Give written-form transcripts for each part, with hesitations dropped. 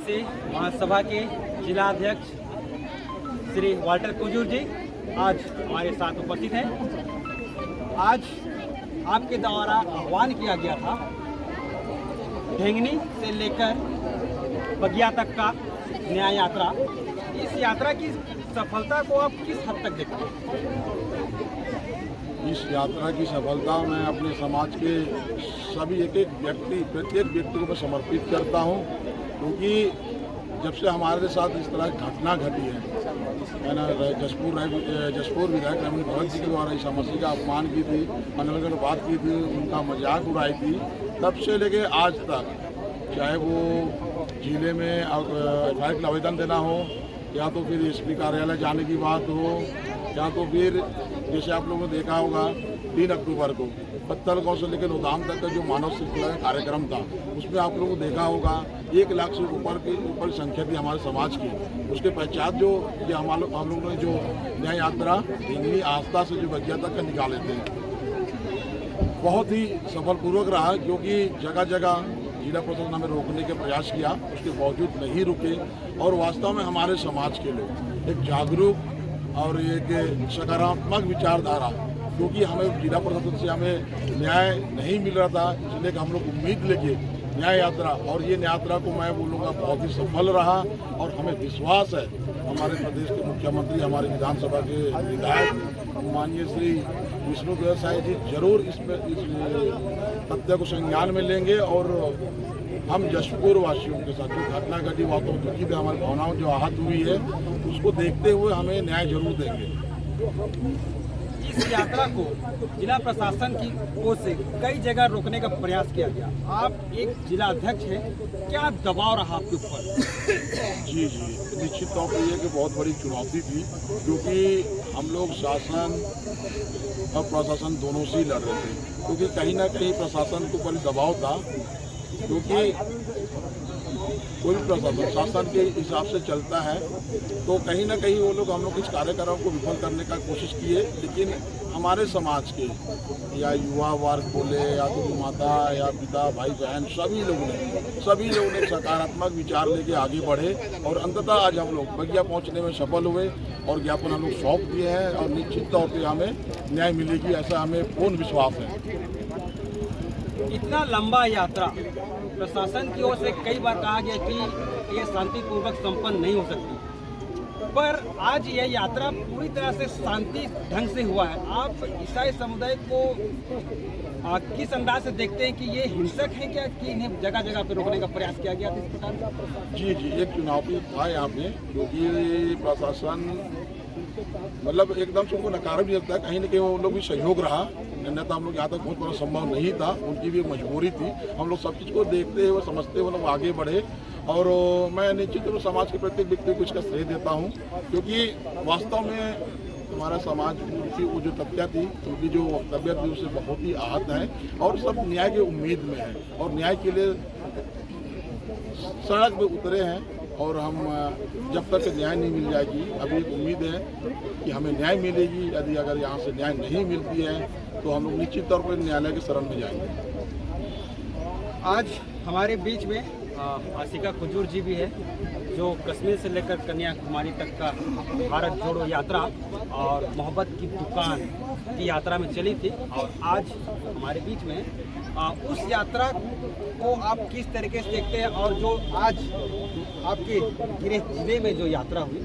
OBC महासभा के जिला अध्यक्ष श्री वाल्टर कुजूर जी आज हमारे साथ उपस्थित हैं। आज आपके द्वारा आह्वान किया गया था ढेंगनी से लेकर बगिया तक का न्याय यात्रा। इस यात्रा की सफलता को आप किस हद तक देखते हैं? इस यात्रा की सफलता मैं अपने समाज के सभी प्रत्येक व्यक्ति को मैं समर्पित करता हूं, क्योंकि जब से हमारे साथ इस तरह की घटना घटी है, मैंने जशपुर विधायक रायमुनि भगत जी के द्वारा ईसा मसीह का अपमान की थी, अनर्गल बात की थी, उनका मजाक उड़ाई थी, तब से लेके आज तक, चाहे वो जिले में एफआईआर का आवेदन देना हो, या तो फिर एसपी कार्यालय जाने की बात हो, या तो फिर जैसे आप लोगों ने देखा होगा 3 अक्टूबर को पत्तल गांव से लेकर नौदाम तक का जो मानव श्रृंखला कार्यक्रम था, उसमें आप लोगों को देखा होगा 1 लाख से ऊपर संख्या थी हमारे समाज की। उसके पश्चात जो ये हम लोगों ने जो न्याय यात्रा ढेंगनी आस्था से जो बगिया तक का निकाले थे, बहुत ही सफलपूर्वक रहा, क्योंकि जगह जगह जिला प्रशासन हमें रोकने के प्रयास किया, उसके बावजूद नहीं रुके। और वास्तव में हमारे समाज के लोग एक जागरूक और एक सकारात्मक विचारधारा, क्योंकि हमें जिला प्रशासन से हमें न्याय नहीं मिल रहा था, इसलिए हम लोग उम्मीद लेके न्याय यात्रा, और ये यात्रा को मैं बोलूँगा बहुत ही सफल रहा। और हमें विश्वास है हमारे प्रदेश के मुख्यमंत्री, हमारे विधानसभा के विधायक माननीय श्री विष्णुदेव साय जी जरूर इस तथ्य को संज्ञान में लेंगे, और हम जशपुर वासियों के साथ जो घटना घटी, वास्तव में दुखी थे, हमारी भावनाओं जो आहत हुई है, उसको देखते हुए हमें न्याय जरूर देंगे। इस यात्रा को जिला प्रशासन की ओर से कई जगह रोकने का प्रयास किया गया। आप एक जिला अध्यक्ष हैं, क्या दबाव रहा आपके ऊपर? जी, निश्चित तौर पर यह कि बहुत बड़ी चुनौती थी, क्योंकि हम लोग शासन और प्रशासन दोनों से ही लड़ रहे थे, क्योंकि कहीं ना कहीं प्रशासन के ऊपर दबाव था, क्योंकि कोई भी प्रशासन शासन के हिसाब से चलता है, तो कहीं ना कहीं वो लोग हम लोग इस कार्यक्रम को विफल करने का कोशिश किए। लेकिन हमारे समाज के या युवा वर्ग बोले, या तो माता या पिता भाई बहन सभी लोगों ने सकारात्मक विचार लेके आगे बढ़े, और अंततः आज हम लोग बगिया पहुंचने में सफल हुए, और ज्ञापन हम लोग सौंप दिए हैं, और निश्चित तौर पर हमें न्याय मिलेगी, ऐसा हमें पूर्ण विश्वास है। इतना लंबा यात्रा प्रशासन की ओर से कई बार कहा गया कि ये शांतिपूर्वक संपन्न नहीं हो सकती, पर आज यह यात्रा पूरी तरह से शांति ढंग से हुआ है। आप ईसाई समुदाय को किस अंदाज से देखते हैं कि ये हिंसक है क्या, कि इन्हें जगह जगह पर रोकने का प्रयास किया गया था इस प्रकार? जी, एक चुनौती था यहाँ पे, क्योंकि प्रशासन मतलब एकदम से उनको नकार भी लगता है, कहीं ना कहीं वो लोग भी सहयोग रहा, अन्यथा हम लोग यहाँ तक पहुँचना संभव नहीं था, उनकी भी मजबूरी थी। हम लोग सब चीज़ को देखते हुए समझते हुए लोग आगे बढ़े, और मैं निश्चित रूप से समाज के प्रत्येक व्यक्ति को इसका श्रेय देता हूँ, क्योंकि वास्तव में हमारा समाज की वो जो तथ्य थी, उनकी जो तबियत थी, उससे बहुत ही आहत है, और सब न्याय की उम्मीद में है, और न्याय के लिए सड़क पर उतरे हैं। और हम जब तक न्याय नहीं मिल जाएगी, अभी एक उम्मीद है कि हमें न्याय मिलेगी। यदि अगर यहाँ से न्याय नहीं मिलती है, तो हम लोग निश्चित तौर पर न्यायालय के शरण में जाएंगे। आज हमारे बीच में आशिका कुजूर जी भी है, जो कश्मीर से लेकर कन्याकुमारी तक का भारत जोड़ो यात्रा और मोहब्बत की दुकान की यात्रा में चली थी, और आज हमारे बीच में उस यात्रा को आप किस तरीके से देखते हैं, और जो आज आपके गृह जिले में जो यात्रा हुई,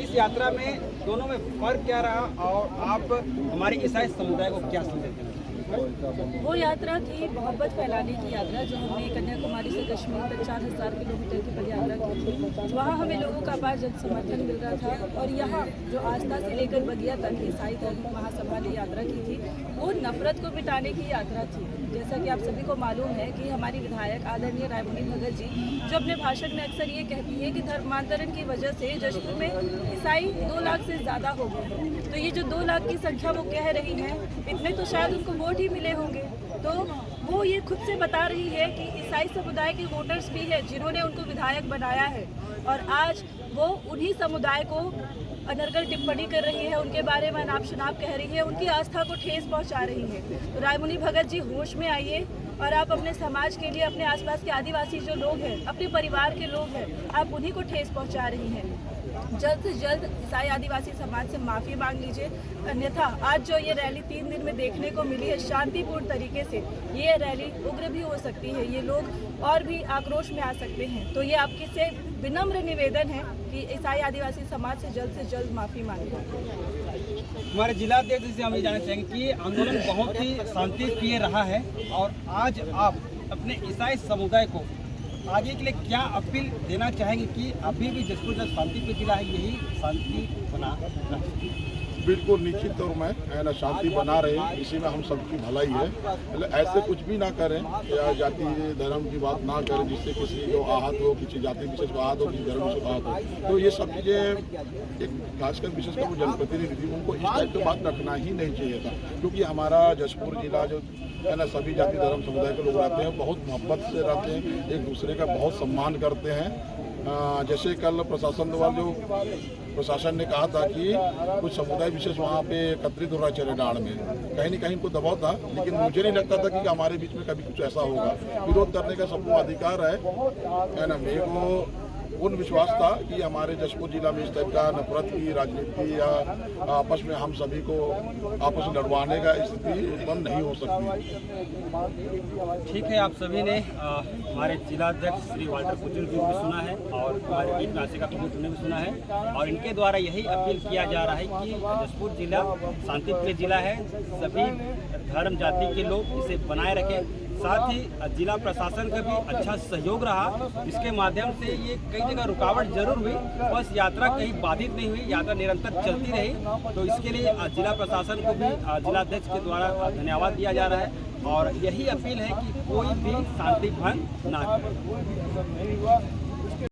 इस यात्रा में दोनों में फर्क क्या रहा, और आप हमारे ईसाई समुदाय को क्या संदेश देना? वो यात्रा थी मोहब्बत फैलाने की यात्रा, जो हमने कन्याकुमारी से कश्मीर तक 4000 किलोमीटर की पद यात्रा की थी। वहाँ हमें लोगों का अपार जन समर्थन मिल रहा था, और यहाँ जो आस्था से लेकर बगिया तक ईसाई धर्म महासभा ने यात्रा की थी, वो नफरत को मिटाने की यात्रा थी। जैसा कि आप सभी को मालूम है कि हमारी विधायक आदरणीय रायमुनि भगत जी, जो अपने भाषण में अक्सर ये कहती है कि धर्मांतरण की वजह से जशपुर में ईसाई 2 लाख से ज़्यादा हो गए, तो ये जो 2 लाख की संख्या वो कह रही है, इतने तो शायद उनको वोट ही मिले होंगे। तो वो ये खुद से बता रही है कि ईसाई समुदाय के वोटर्स भी है जिन्होंने उनको विधायक बनाया है, और आज वो उन्हीं समुदाय को अनर्गल टिप्पणी कर रही है, उनके बारे में अनाप शनाप कह रही है, उनकी आस्था को ठेस पहुंचा रही है। तो रायमुनि भगत जी होश में आइए, और आप अपने समाज के लिए अपने आसपास के आदिवासी जो लोग हैं, अपने परिवार के लोग हैं, आप उन्हीं को ठेस पहुंचा रही हैं। जल्द से जल्द ईसाई आदिवासी समाज से माफ़ी मांग लीजिए, अन्यथा आज जो ये रैली 3 दिन में देखने को मिली है शांतिपूर्ण तरीके से, ये रैली उग्र भी हो सकती है, ये लोग और भी आक्रोश में आ सकते हैं। तो ये आपकी से विनम्र निवेदन है कि ईसाई आदिवासी समाज से जल्द माफ़ी मांगे। हमारे जिलाध्यक्ष से हम ये जानना चाहेंगे कि ये आंदोलन बहुत ही शांतिप्रिय रहा है और आज आप अपने ईसाई समुदाय को आगे के लिए क्या अपील देना चाहेंगे कि अभी भी जसपुर जिला शांतिप्रिय जिला है, यही शांति बना रहे? बिल्कुल निश्चित तौर में है ना, शांति बना रहे, इसी में हम सबकी भलाई है। मतलब ऐसे कुछ भी ना करें या जाति धर्म की बात ना करें जिससे किसी को आहत हो, किसी जाति विशेष को आहत हो, किसी धर्म विशेष को आहत हो। तो ये सब चीज़ें एक खासकर विशेषकर वो जनप्रतिनिधि थी, उनको इस टाइप की बात रखना ही नहीं चाहिए था, क्योंकि हमारा जसपुर जिला जो है ना, सभी जाति धर्म समुदाय के लोग रहते हैं, बहुत मोहब्बत से रहते हैं, एक दूसरे का बहुत सम्मान करते हैं। जैसे कल प्रशासन द्वारा जो प्रशासन ने कहा था कि कुछ समुदाय विशेष वहाँ पे एकत्रित हो रहा है चरेडाड़ में, कहीं न कहीं इनको दबाव था, लेकिन मुझे नहीं लगता था कि हमारे बीच में कभी कुछ ऐसा होगा। विरोध करने का सबको अधिकार है ना। मेरे को उन विश्वास था कि हमारे जसपुर जिला में इस टाइप का नफरत की राजनीति या आपस में हम सभी को आपस में लड़वाने का स्थिति उत्पन्न नहीं हो सकती। ठीक है, आप सभी ने हमारे जिलाध्यक्ष श्री वाल्टर कुजूर जी को सुना है और हमारे बीच में आशिका कुजूर ने भी सुना है और इनके द्वारा यही अपील किया जा रहा है कि जसपुर जिला शांतिप्रिय जिला है, सभी धर्म जाति के लोग इसे बनाए रखें। साथ ही जिला प्रशासन का भी अच्छा सहयोग रहा, जिसके माध्यम से ये कई जगह रुकावट जरूर हुई, बस यात्रा कहीं बाधित नहीं हुई, यात्रा निरंतर चलती रही। तो इसके लिए जिला प्रशासन को भी जिलाध्यक्ष के द्वारा धन्यवाद दिया जा रहा है और यही अपील है कि कोई भी शांति भंग ना करे।